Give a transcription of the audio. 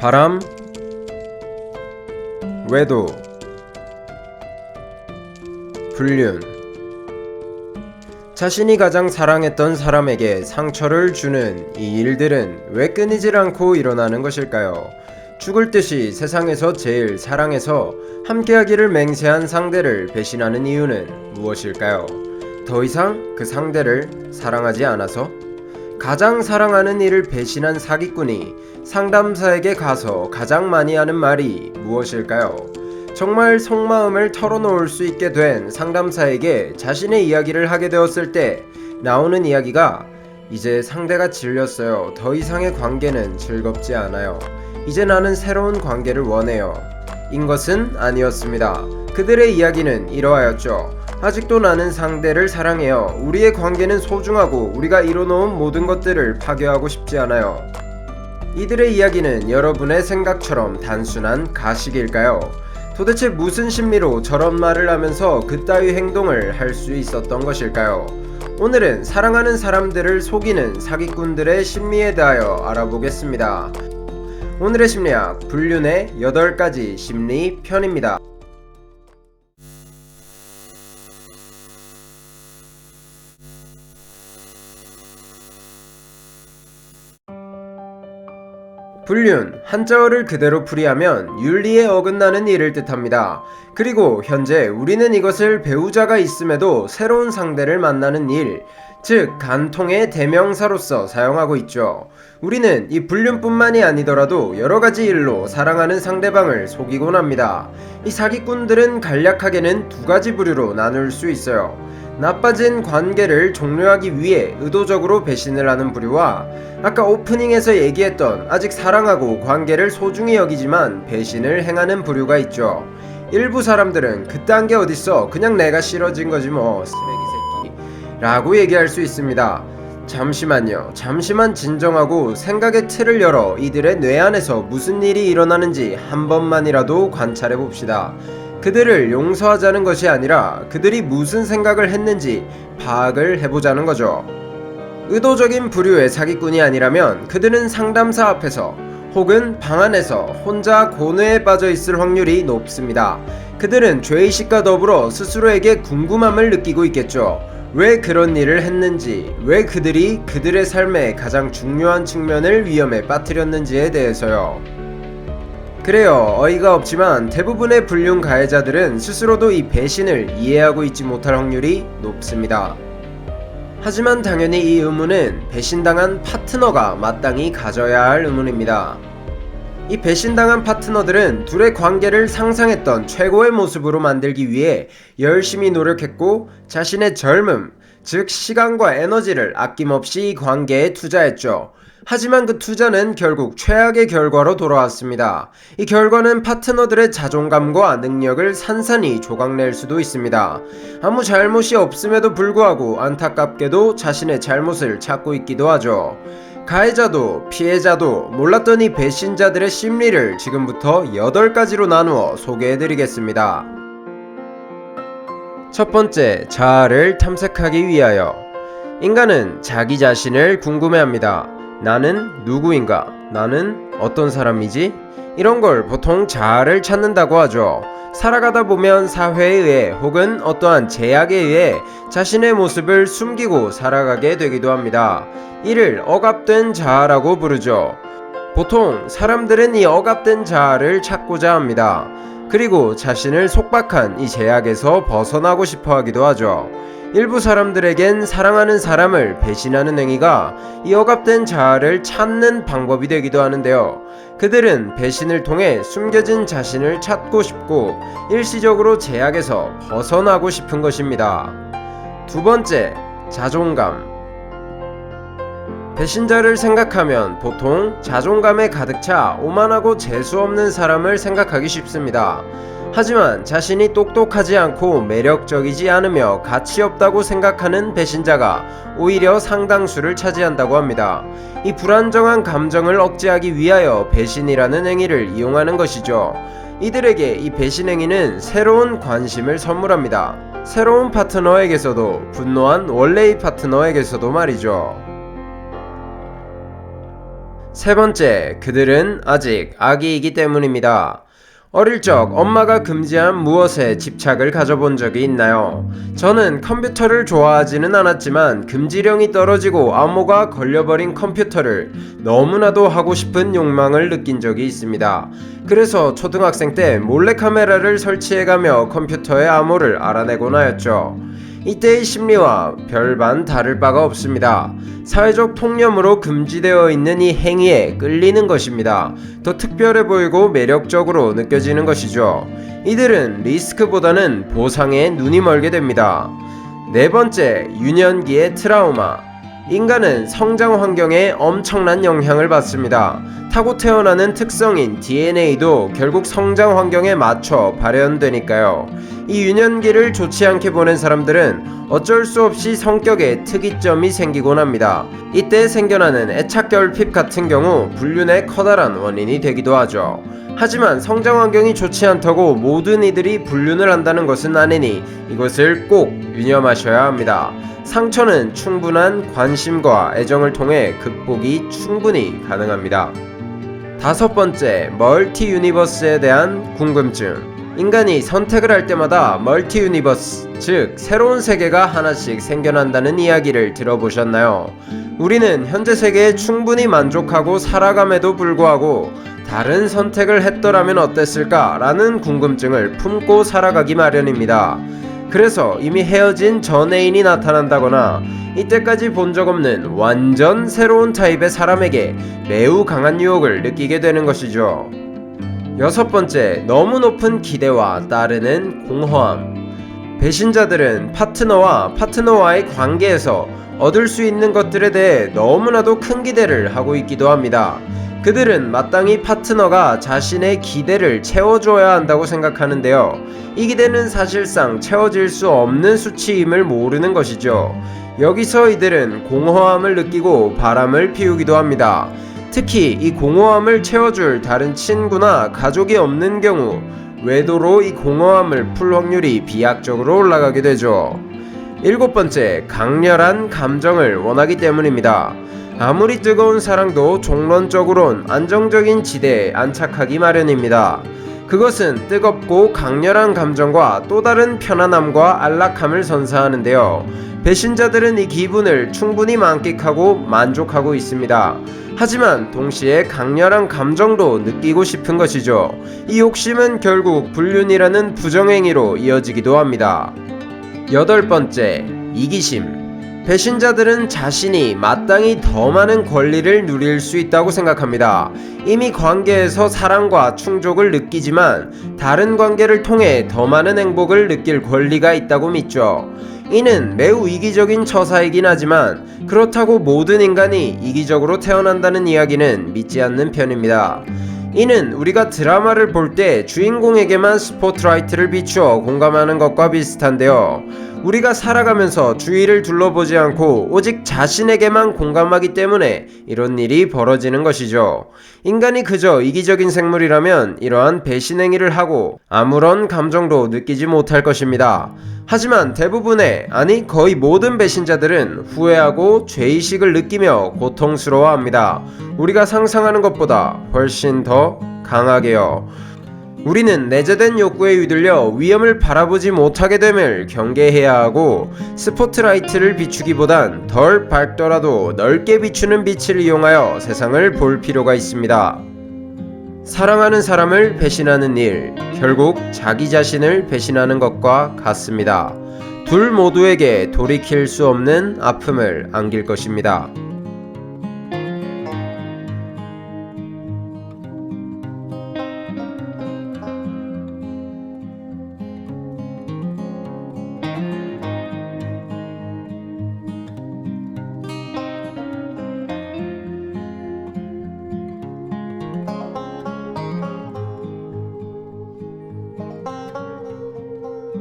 바람, 외도, 불륜. 자신이 가장 사랑했던 사람에게 상처를 주는 이 일들은 왜 끊이질 않고 일어나는 것일까요? 죽을 듯이 세상에서 제일 사랑해서 함께하기를 맹세한 상대를 배신하는 이유는 무엇일까요? 더 이상 그 상대를 사랑하지 않아서? 가장 사랑하는 이를 배신한 사기꾼이 상담사에게 가서 가장 많이 하는 말이 무엇일까요? 정말 속마음을 털어놓을 수 있게 된 상담사에게 자신의 이야기를 하게 되었을 때 나오는 이야기가 이제 상대가 질렸어요. 더 이상의 관계는 즐겁지 않아요. 이제 나는 새로운 관계를 원해요. 인 것은 아니었습니다. 그들의 이야기는 이러하였죠. 아직도 나는 상대를 사랑해요. 우리의 관계는 소중하고 우리가 이뤄놓은 모든 것들을 파괴하고 싶지 않아요. 이들의 이야기는 여러분의 생각처럼 단순한 가식일까요? 도대체 무슨 심리로 저런 말을 하면서 그따위 행동을 할 수 있었던 것일까요? 오늘은 사랑하는 사람들을 속이는 사기꾼들의 심리에 대하여 알아보겠습니다. 오늘의 심리학, 불륜의 8가지 심리 편입니다. 불륜, 한자어를 그대로 풀이하면 윤리에 어긋나는 일을 뜻합니다. 그리고 현재 우리는 이것을 배우자가 있음에도 새로운 상대를 만나는 일, 즉 간통의 대명사로서 사용하고 있죠. 우리는 이 불륜뿐만이 아니더라도 여러가지 일로 사랑하는 상대방을 속이곤 합니다. 이 사기꾼들은 간략하게는 2가지 부류로 나눌 수 있어요. 나빠진 관계를 종료하기 위해 의도적으로 배신을 하는 부류와 아까 오프닝에서 얘기했던 아직 사랑하고 관계를 소중히 여기지만 배신을 행하는 부류가 있죠. 일부 사람들은 그딴 게 어딨어, 그냥 내가 싫어진 거지 뭐, 쓰레기 새끼 라고 얘기할 수 있습니다. 잠시만요. 잠시만 진정하고 생각의 틀을 열어 이들의 뇌 안에서 무슨 일이 일어나는지 한 번만이라도 관찰해 봅시다. 그들을 용서하자는 것이 아니라 그들이 무슨 생각을 했는지 파악을 해보자는 거죠. 의도적인 부류의 사기꾼이 아니라면 그들은 상담사 앞에서 혹은 방 안에서 혼자 고뇌에 빠져 있을 확률이 높습니다. 그들은 죄의식과 더불어 스스로에게 궁금함을 느끼고 있겠죠. 왜 그런 일을 했는지, 왜 그들이 그들의 삶의 가장 중요한 측면을 위험에 빠뜨렸는지에 대해서요. 그래요. 어이가 없지만 대부분의 불륜 가해자들은 스스로도 이 배신을 이해하고 있지 못할 확률이 높습니다. 하지만 당연히 이 의무는 배신당한 파트너가 마땅히 가져야 할 의무입니다. 이 배신당한 파트너들은 둘의 관계를 상상했던 최고의 모습으로 만들기 위해 열심히 노력했고 자신의 젊음, 즉 시간과 에너지를 아낌없이 이 관계에 투자했죠. 하지만 그 투자는 결국 최악의 결과로 돌아왔습니다. 이 결과는 파트너들의 자존감과 능력을 산산이 조각낼 수도 있습니다. 아무 잘못이 없음에도 불구하고 안타깝게도 자신의 잘못을 찾고 있기도 하죠. 가해자도 피해자도 몰랐던 이 배신자들의 심리를 지금부터 8가지로 나누어 소개해드리겠습니다. 첫 번째, 자아를 탐색하기 위하여. 인간은 자기 자신을 궁금해합니다. 나는 누구인가? 나는 어떤 사람이지? 이런 걸 보통 자아를 찾는다고 하죠. 살아가다 보면 사회에 의해 혹은 어떠한 제약에 의해 자신의 모습을 숨기고 살아가게 되기도 합니다. 이를 억압된 자아라고 부르죠. 보통 사람들은 이 억압된 자아를 찾고자 합니다. 그리고 자신을 속박한 이 제약에서 벗어나고 싶어 하기도 하죠. 일부 사람들에겐 사랑하는 사람을 배신하는 행위가 이 억압된 자아를 찾는 방법이 되기도 하는데요. 그들은 배신을 통해 숨겨진 자신을 찾고 싶고 일시적으로 제약에서 벗어나고 싶은 것입니다. 두 번째, 자존감. 배신자를 생각하면 보통 자존감에 가득 차 오만하고 재수없는 사람을 생각하기 쉽습니다. 하지만 자신이 똑똑하지 않고 매력적이지 않으며 가치 없다고 생각하는 배신자가 오히려 상당수를 차지한다고 합니다. 이 불안정한 감정을 억제하기 위하여 배신이라는 행위를 이용하는 것이죠. 이들에게 이 배신 행위는 새로운 관심을 선물합니다. 새로운 파트너에게서도 분노한 원래의 파트너에게서도 말이죠. 세 번째, 그들은 아직 아기이기 때문입니다. 어릴 적 엄마가 금지한 무엇에 집착을 가져본 적이 있나요? 저는 컴퓨터를 좋아하지는 않았지만 금지령이 떨어지고 암호가 걸려버린 컴퓨터를 너무나도 하고 싶은 욕망을 느낀 적이 있습니다. 그래서 초등학생 때 몰래카메라를 설치해가며 컴퓨터의 암호를 알아내곤 하였죠. 이때의 심리와 별반 다를 바가 없습니다. 사회적 통념으로 금지되어 있는 이 행위에 끌리는 것입니다. 더 특별해 보이고 매력적으로 느껴지는 것이죠. 이들은 리스크보다는 보상에 눈이 멀게 됩니다. 네 번째, 유년기의 트라우마. 인간은 성장 환경에 엄청난 영향을 받습니다. 타고 태어나는 특성인 DNA도 결국 성장 환경에 맞춰 발현되니까요. 이 유년기를 좋지 않게 보낸 사람들은 어쩔 수 없이 성격에 특이점이 생기곤 합니다. 이때 생겨나는 애착결핍 같은 경우 불륜의 커다란 원인이 되기도 하죠. 하지만 성장 환경이 좋지 않다고 모든 이들이 불륜을 한다는 것은 아니니 이것을 꼭 유념하셔야 합니다. 상처는 충분한 관심과 애정을 통해 극복이 충분히 가능합니다. 다섯 번째, 멀티 유니버스에 대한 궁금증. 인간이 선택을 할 때마다 멀티 유니버스, 즉 새로운 세계가 하나씩 생겨난다는 이야기를 들어보셨나요? 우리는 현재 세계에 충분히 만족하고 살아감에도 불구하고 다른 선택을 했더라면 어땠을까? 라는 궁금증을 품고 살아가기 마련입니다. 그래서 이미 헤어진 전 애인이 나타난다거나 이때까지 본 적 없는 완전 새로운 타입의 사람에게 매우 강한 유혹을 느끼게 되는 것이죠. 여섯 번째, 너무 높은 기대와 따르는 공허함. 배신자들은 파트너와의 관계에서 얻을 수 있는 것들에 대해 너무나도 큰 기대를 하고 있기도 합니다. 그들은 마땅히 파트너가 자신의 기대를 채워줘야 한다고 생각하는데요. 이 기대는 사실상 채워질 수 없는 수치임을 모르는 것이죠. 여기서 이들은 공허함을 느끼고 바람을 피우기도 합니다. 특히 이 공허함을 채워줄 다른 친구나 가족이 없는 경우 외도로 이 공허함을 풀 확률이 비약적으로 올라가게 되죠. 일곱 번째, 강렬한 감정을 원하기 때문입니다. 아무리 뜨거운 사랑도 종론적으론 안정적인 지대에 안착하기 마련입니다. 그것은 뜨겁고 강렬한 감정과 또 다른 편안함과 안락함을 선사하는데요. 배신자들은 이 기분을 충분히 만끽하고 만족하고 있습니다. 하지만 동시에 강렬한 감정도 느끼고 싶은 것이죠. 이 욕심은 결국 불륜이라는 부정행위로 이어지기도 합니다. 여덟 번째, 이기심. 배신자들은 자신이 마땅히 더 많은 권리를 누릴 수 있다고 생각합니다. 이미 관계에서 사랑과 충족을 느끼지만 다른 관계를 통해 더 많은 행복을 느낄 권리가 있다고 믿죠. 이는 매우 이기적인 처사이긴 하지만 그렇다고 모든 인간이 이기적으로 태어난다는 이야기는 믿지 않는 편입니다. 이는 우리가 드라마를 볼 때 주인공에게만 스포트라이트를 비추어 공감하는 것과 비슷한데요. 우리가 살아가면서 주위를 둘러보지 않고 오직 자신에게만 공감하기 때문에 이런 일이 벌어지는 것이죠. 인간이 그저 이기적인 생물이라면 이러한 배신 행위를 하고 아무런 감정도 느끼지 못할 것입니다. 하지만 대부분의, 아니 거의 모든 배신자들은 후회하고 죄의식을 느끼며 고통스러워합니다. 우리가 상상하는 것보다 훨씬 더 강하게요. 우리는 내재된 욕구에 휘둘려 위험을 바라보지 못하게 됨을 경계해야 하고 스포트라이트를 비추기보단 덜 밝더라도 넓게 비추는 빛을 이용하여 세상을 볼 필요가 있습니다. 사랑하는 사람을 배신하는 일, 결국 자기 자신을 배신하는 것과 같습니다. 둘 모두에게 돌이킬 수 없는 아픔을 안길 것입니다.